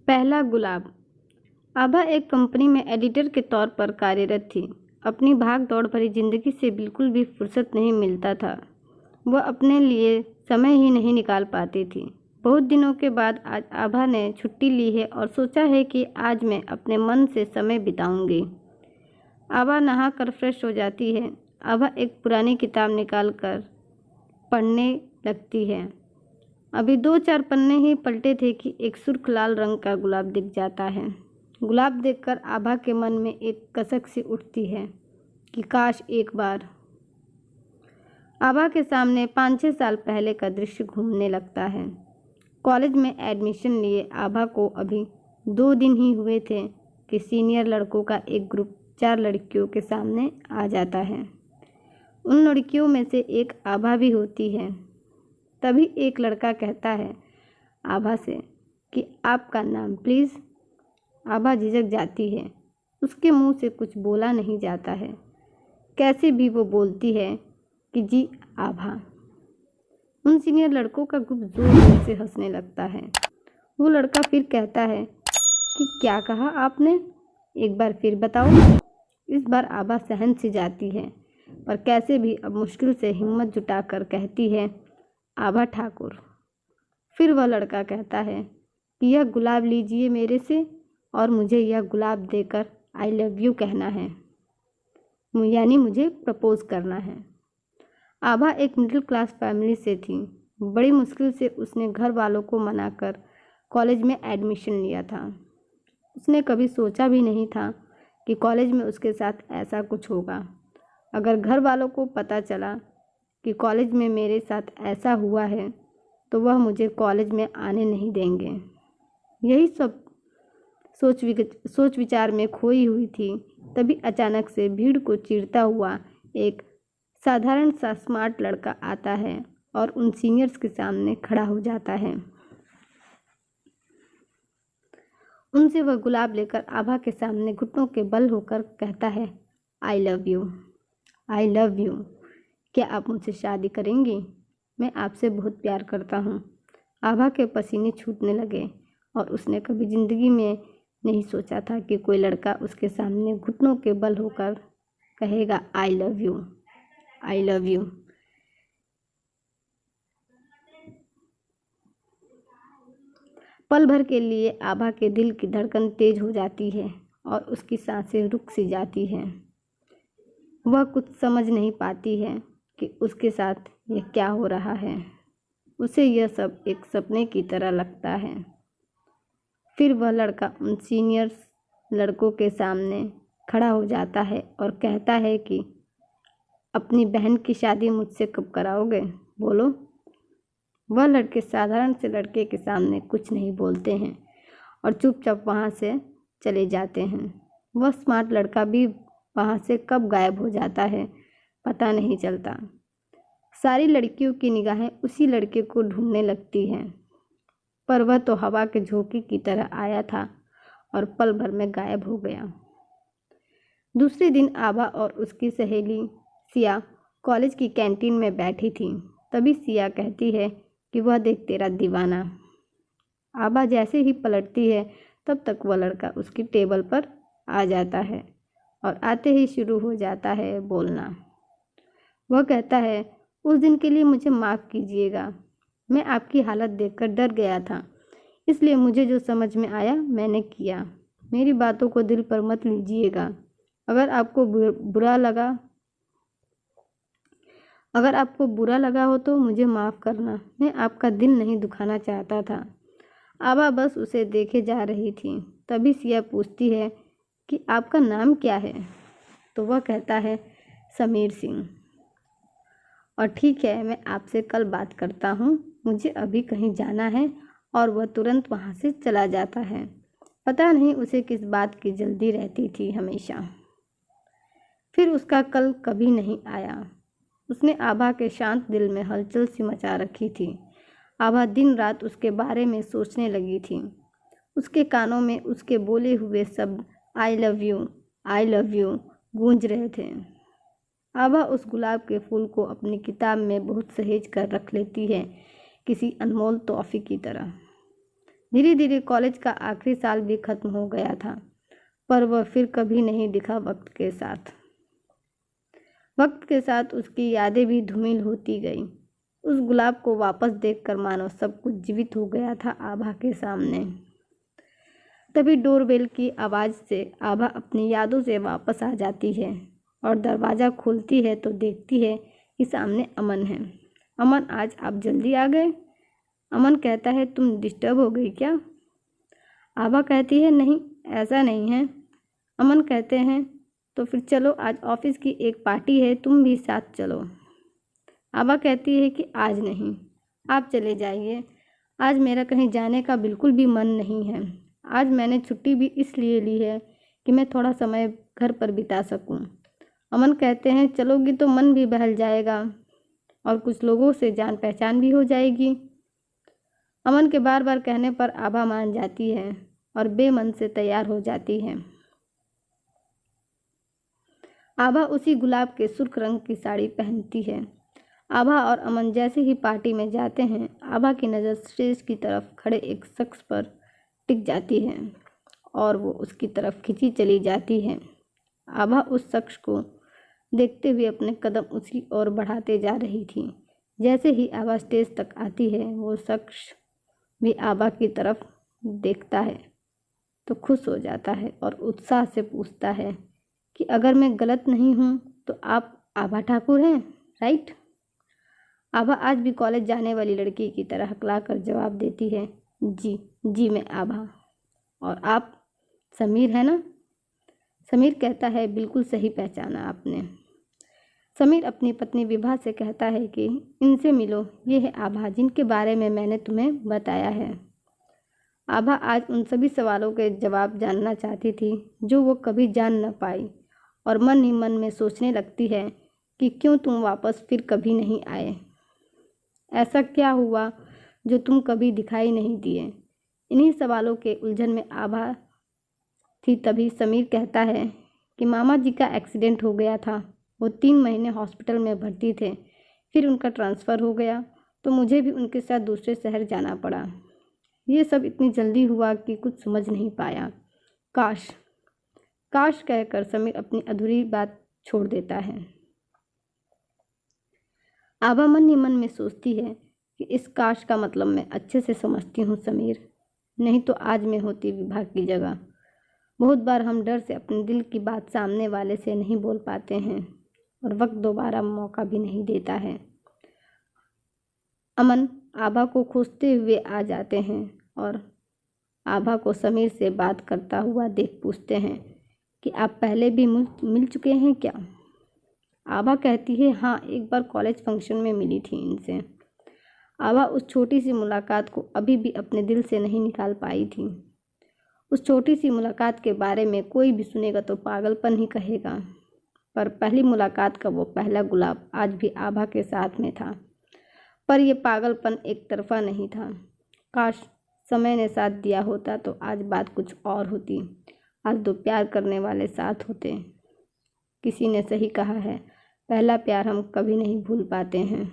पहला गुलाब। आभा एक कंपनी में एडिटर के तौर पर कार्यरत थी। अपनी भाग दौड़ भरी जिंदगी से बिल्कुल भी फुर्सत नहीं मिलता था। वह अपने लिए समय ही नहीं निकाल पाती थी। बहुत दिनों के बाद आज आभा ने छुट्टी ली है और सोचा है कि आज मैं अपने मन से समय बिताऊंगी। आभा नहा कर फ्रेश हो जाती है। आभा एक पुरानी किताब निकाल कर पढ़ने लगती है। अभी 2-4 पन्ने ही पलटे थे कि एक सुर्ख लाल रंग का गुलाब दिख जाता है। गुलाब देखकर आभा के मन में एक कसक सी उठती है कि काश एक बार। आभा के सामने 5-6 साल पहले का दृश्य घूमने लगता है। कॉलेज में एडमिशन लिए आभा को अभी 2 दिन ही हुए थे कि सीनियर लड़कों का एक ग्रुप 4 लड़कियों के सामने आ जाता है। उन लड़कियों में से एक आभा भी होती है। तभी एक लड़का कहता है आभा से कि आपका नाम प्लीज़। आभा झिझक जाती है। उसके मुंह से कुछ बोला नहीं जाता है। कैसे भी वो बोलती है कि जी आभा। उन सीनियर लड़कों का ग्रुप जोर जोर से हंसने लगता है। वो लड़का फिर कहता है कि क्या कहा आपने, एक बार फिर बताओ। इस बार आभा सहम सी जाती है, पर कैसे भी अब मुश्किल से हिम्मत जुटाकर कहती है आभा ठाकुर। फिर वह लड़का कहता है कि यह गुलाब लीजिए मेरे से और मुझे यह गुलाब देकर आई लव यू कहना है, यानी मुझे प्रपोज करना है। आभा एक मिडिल क्लास फैमिली से थी। बड़ी मुश्किल से उसने घर वालों को मनाकर कॉलेज में एडमिशन लिया था। उसने कभी सोचा भी नहीं था कि कॉलेज में उसके साथ ऐसा कुछ होगा। अगर घर वालों को पता चला कि कॉलेज में मेरे साथ ऐसा हुआ है तो वह मुझे कॉलेज में आने नहीं देंगे। यही सब सोच विचार में खोई हुई थी। तभी अचानक से भीड़ को चीरता हुआ एक साधारण सा स्मार्ट लड़का आता है और उन सीनियर्स के सामने खड़ा हो जाता है। उनसे वह गुलाब लेकर आभा के सामने घुटनों के बल होकर कहता है I love you, I love you. क्या आप मुझसे शादी करेंगी? मैं आपसे बहुत प्यार करता हूँ। आभा के पसीने छूटने लगे और उसने कभी जिंदगी में नहीं सोचा था कि कोई लड़का उसके सामने घुटनों के बल होकर कहेगा I love you, I love you. पल भर के लिए आभा के दिल की धड़कन तेज हो जाती है और उसकी सांसें रुक सी जाती हैं। वह कुछ समझ नहीं पाती है कि उसके साथ यह क्या हो रहा है। उसे यह सब एक सपने की तरह लगता है। फिर वह लड़का उन सीनियर्स लड़कों के सामने खड़ा हो जाता है और कहता है कि अपनी बहन की शादी मुझसे कब कराओगे, बोलो। वह लड़के साधारण से लड़के के सामने कुछ नहीं बोलते हैं और चुपचाप वहाँ से चले जाते हैं। वह स्मार्ट लड़का भी वहाँ से कब गायब हो जाता है पता नहीं चलता। सारी लड़कियों की निगाहें उसी लड़के को ढूंढने लगती हैं, पर वह तो हवा के झोंके की तरह आया था और पल भर में गायब हो गया। दूसरे दिन आभा और उसकी सहेली सिया कॉलेज की कैंटीन में बैठी थी। तभी सिया कहती है कि वह देख तेरा दीवाना। आभा जैसे ही पलटती है तब तक वह लड़का उसकी टेबल पर आ जाता है और आते ही शुरू हो जाता है बोलना। वह कहता है उस दिन के लिए मुझे माफ़ कीजिएगा। मैं आपकी हालत देखकर डर गया था, इसलिए मुझे जो समझ में आया मैंने किया। मेरी बातों को दिल पर मत लीजिएगा। अगर आपको बुरा लगा हो तो मुझे माफ़ करना। मैं आपका दिल नहीं दुखाना चाहता था। आभा बस उसे देखे जा रही थी। तभी सिया पूछती है कि आपका नाम क्या है? तो वह कहता है समीर सिंह। और ठीक है, मैं आपसे कल बात करता हूँ, मुझे अभी कहीं जाना है। और वह तुरंत वहाँ से चला जाता है। पता नहीं उसे किस बात की जल्दी रहती थी हमेशा। फिर उसका कल कभी नहीं आया। उसने आभा के शांत दिल में हलचल सी मचा रखी थी। आभा दिन रात उसके बारे में सोचने लगी थी। उसके कानों में उसके बोले हुए शब्द आई लव यू गूंज रहे थे। आभा उस गुलाब के फूल को अपनी किताब में बहुत सहेज कर रख लेती है, किसी अनमोल तोहफे की तरह। धीरे धीरे कॉलेज का आखिरी साल भी खत्म हो गया था, पर वह फिर कभी नहीं दिखा। वक्त के साथ उसकी यादें भी धूमिल होती गईं। उस गुलाब को वापस देखकर मानो सब कुछ जीवित हो गया था आभा के सामने। तभी डोरबेल की आवाज़ से आभा अपनी यादों से वापस आ जाती है और दरवाज़ा खोलती है तो देखती है कि सामने अमन है। अमन, आज आप जल्दी आ गए? अमन कहता है, तुम डिस्टर्ब हो गई क्या? आभा कहती है, नहीं, ऐसा नहीं है। अमन कहते हैं, तो फिर चलो, आज ऑफिस की एक पार्टी है, तुम भी साथ चलो। आभा कहती है कि आज नहीं, आप चले जाइए, आज मेरा कहीं जाने का बिल्कुल भी मन नहीं है। आज मैंने छुट्टी भी इसलिए ली है कि मैं थोड़ा समय घर पर बिता सकूं। अमन कहते हैं, चलोगी तो मन भी बहल जाएगा और कुछ लोगों से जान पहचान भी हो जाएगी। अमन के बार बार कहने पर आभा मान जाती है और बेमन से तैयार हो जाती है। आभा उसी गुलाब के सुर्ख रंग की साड़ी पहनती है। आभा और अमन जैसे ही पार्टी में जाते हैं, आभा की नज़र स्टेज की तरफ खड़े एक शख्स पर टिक जाती है और वो उसकी तरफ खिंची चली जाती है। आभा उस शख्स को देखते हुए अपने कदम उसी ओर बढ़ाते जा रही थी। जैसे ही आभा स्टेज तक आती है, वो शख्स भी आभा की तरफ देखता है तो खुश हो जाता है और उत्साह से पूछता है कि अगर मैं गलत नहीं हूँ तो आप आभा ठाकुर हैं, राइट? आभा आज भी कॉलेज जाने वाली लड़की की तरह हकलाकर जवाब देती है, जी मैं आभा। और आप समीर है ना? समीर कहता है, बिल्कुल सही पहचाना आपने। समीर अपनी पत्नी विभा से कहता है कि इनसे मिलो, ये है आभा जिनके बारे में मैंने तुम्हें बताया है। आभा आज उन सभी सवालों के जवाब जानना चाहती थी जो वो कभी जान न पाई और मन ही मन में सोचने लगती है कि क्यों तुम वापस फिर कभी नहीं आए। ऐसा क्या हुआ जो तुम कभी दिखाई नहीं दिए? इन्हीं सवालों के उलझन में आभा थी। तभी समीर कहता है कि मामा जी का एक्सीडेंट हो गया था, वो 3 महीने हॉस्पिटल में भर्ती थे, फिर उनका ट्रांसफ़र हो गया तो मुझे भी उनके साथ दूसरे शहर जाना पड़ा। ये सब इतनी जल्दी हुआ कि कुछ समझ नहीं पाया। काश कहकर समीर अपनी अधूरी बात छोड़ देता है। आभा मन ही मन में सोचती है कि इस काश का मतलब मैं अच्छे से समझती हूँ समीर, नहीं तो आज मैं होती विभा की जगह। बहुत बार हम डर से अपने दिल की बात सामने वाले से नहीं बोल पाते हैं और वक्त दोबारा मौका भी नहीं देता है। अमन आभा को खोजते हुए आ जाते हैं और आभा को समीर से बात करता हुआ देख पूछते हैं कि आप पहले भी मिल चुके हैं क्या? आभा कहती है, हाँ, एक बार कॉलेज फंक्शन में मिली थी इनसे। आभा उस छोटी सी मुलाकात को अभी भी अपने दिल से नहीं निकाल पाई थी। उस छोटी सी मुलाकात के बारे में कोई भी सुनेगा तो पागलपन ही कहेगा, पर पहली मुलाकात का वो पहला गुलाब आज भी आभा के साथ में था। पर यह पागलपन एक तरफा नहीं था। काश समय ने साथ दिया होता तो आज बात कुछ और होती। आज 2 प्यार करने वाले साथ होते। किसी ने सही कहा है, पहला प्यार हम कभी नहीं भूल पाते हैं।